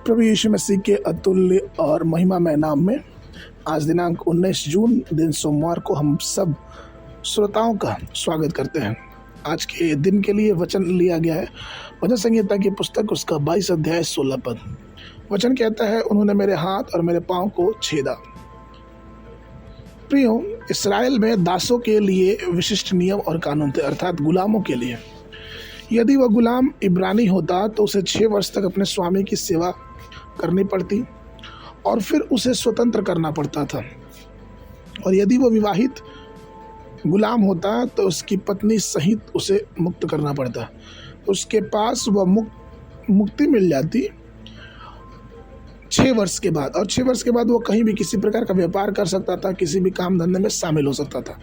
प्रभु यीशु मसीह के अतुल्य और महिमामय नाम में आज दिनांक 19 जून दिन सोमवार को हम सब श्रोताओं का स्वागत करते हैं। आज के दिन के लिए वचन लिया गया है भजन संहिता की पुस्तक उसका 22 अध्याय 16 पद। वचन कहता है, उन्होंने मेरे हाथ और मेरे पाँव को छेदा। प्रियो, इस्राएल में दासों के लिए विशिष्ट नियम और कानून थे, अर्थात गुलामों के लिए। यदि वह गुलाम इब्रानी होता तो उसे 6 वर्ष तक अपने स्वामी की सेवा करनी पड़ती और फिर उसे स्वतंत्र करना पड़ता था। और यदि वह विवाहित गुलाम होता तो उसकी पत्नी सहित उसे मुक्त करना पड़ता। उसके पास वह मुक्ति मिल जाती 6 वर्ष के बाद, और 6 वर्ष के बाद वो कहीं भी किसी प्रकार का व्यापार कर सकता था, किसी भी काम धंधे में शामिल हो सकता था।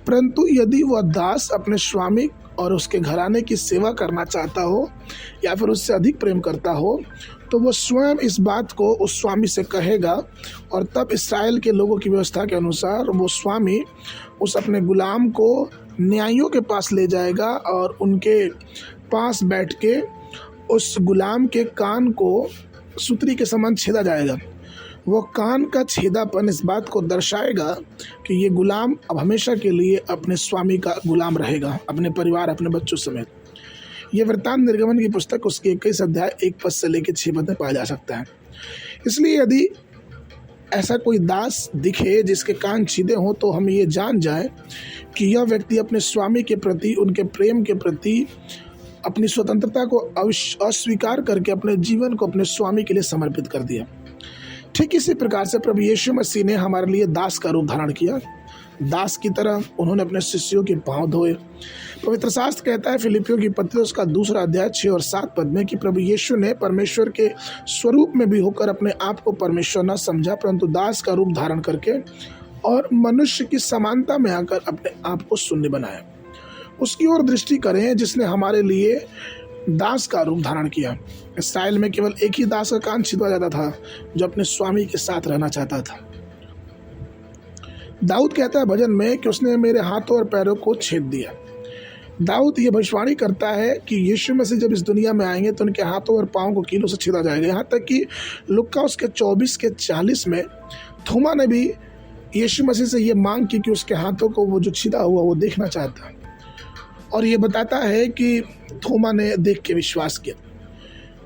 परंतु यदि वह दास अपने स्वामी और उसके घराने की सेवा करना चाहता हो या फिर उससे अधिक प्रेम करता हो तो वह स्वयं इस बात को उस स्वामी से कहेगा, और तब इस्राएल के लोगों की व्यवस्था के अनुसार वो स्वामी उस अपने गुलाम को न्यायियों के पास ले जाएगा और उनके पास बैठ के उस गुलाम के कान को सुतरी के समान छेदा जाएगा। वो कान का छेदापन इस बात को दर्शाएगा कि ये गुलाम अब हमेशा के लिए अपने स्वामी का गुलाम रहेगा, अपने परिवार, अपने बच्चों समेत। ये वृत्तांत निर्गमन की पुस्तक उसके 21 अध्याय 1 पद से लेकर 6 पद में पाया जा सकता है। इसलिए यदि ऐसा कोई दास दिखे जिसके कान छीदे हों तो हम ये जान जाए कि यह व्यक्ति अपने स्वामी के प्रति, उनके प्रेम के प्रति अपनी स्वतंत्रता को अस्वीकार करके अपने जीवन को अपने स्वामी के लिए समर्पित कर दिया। ठीक इसी प्रकार से प्रभु यीशु मसीह ने हमारे लिए दास का रूप धारण किया। दास की तरह उन्होंने अपने शिष्यों के पांव धोए। पवित्र शास्त्र कहता है फिलिपियों की पत्री उसका 2 अध्याय 6 और 7 पद में कि प्रभु यीशु ने परमेश्वर के स्वरूप में भी होकर अपने आप को परमेश्वर न समझा, परंतु दास का रूप धारण करके और मनुष्य की समानता में आकर अपने आप को शून्य बनाया। उसकी ओर दृष्टि करें जिसने हमारे लिए दास का रूप धारण किया। इस्राएल में केवल एक ही दास का कान छिदवा जाता था जो अपने स्वामी के साथ रहना चाहता था। दाऊद कहता है भजन में कि उसने मेरे हाथों और पैरों को छेद दिया। दाऊद ये भविष्यवाणी करता है कि यीशु मसीह जब इस दुनिया में आएंगे तो उनके हाथों और पाँव को कीलों से छेदा जाएगा। यहाँ तक कि लुक्का उसके 24:40 में थोमा ने भी यीशु मसीह से ये मांग की कि उसके हाथों को वो जो छिदा हुआ वो देखना चाहता है, और ये बताता है कि थोमा ने देख के विश्वास किया।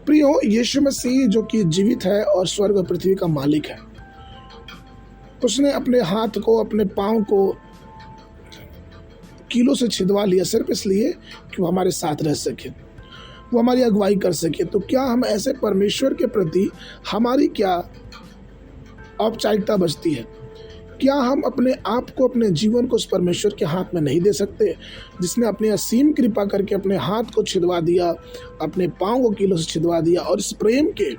प्रियो, यीशु मसीह जो कि जीवित है और स्वर्ग और पृथ्वी का मालिक है, उसने अपने हाथ को, अपने पाँव को कीलों से छिदवा लिया सिर्फ इसलिए कि वो हमारे साथ रह सके, वो हमारी अगुवाई कर सके। तो क्या हम ऐसे परमेश्वर के प्रति हमारी क्या औपचारिकता बचती है? क्या हम अपने आप को, अपने जीवन को उस परमेश्वर के हाथ में नहीं दे सकते जिसने अपनी असीम कृपा करके अपने हाथ को छिदवा दिया, अपने पाँव को कीलों से छिदवा दिया, और इस प्रेम के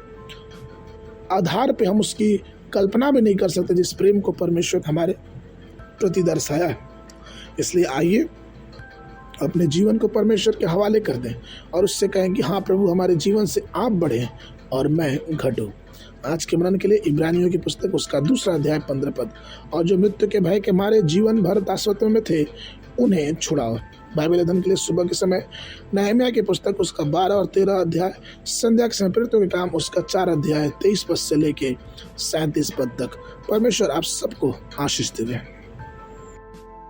आधार पे हम उसकी कल्पना भी नहीं कर सकते जिस प्रेम को परमेश्वर हमारे प्रति दर्शाया है। इसलिए आइए अपने जीवन को परमेश्वर के हवाले कर दें और उससे कहें कि हाँ प्रभु, हमारे जीवन से आप बढ़ें और मैं घटूं। आज के मनन के लिए इब्रानियों की पुस्तक उसका 2 अध्याय 15 पद, और जो मृत्यु के भय के मारे जीवन भर दासत्व में थे उन्हें छुड़ाओ। बाइबल अध्ययन के लिए सुबह के समय नहम्याह की पुस्तक उसका 12 और 13 अध्याय, संध्या के समय प्रेरितों के काम उसका 4 अध्याय 23 पद से लेके 37 पद तक। परमेश्वर आप सबको आशीष देवे।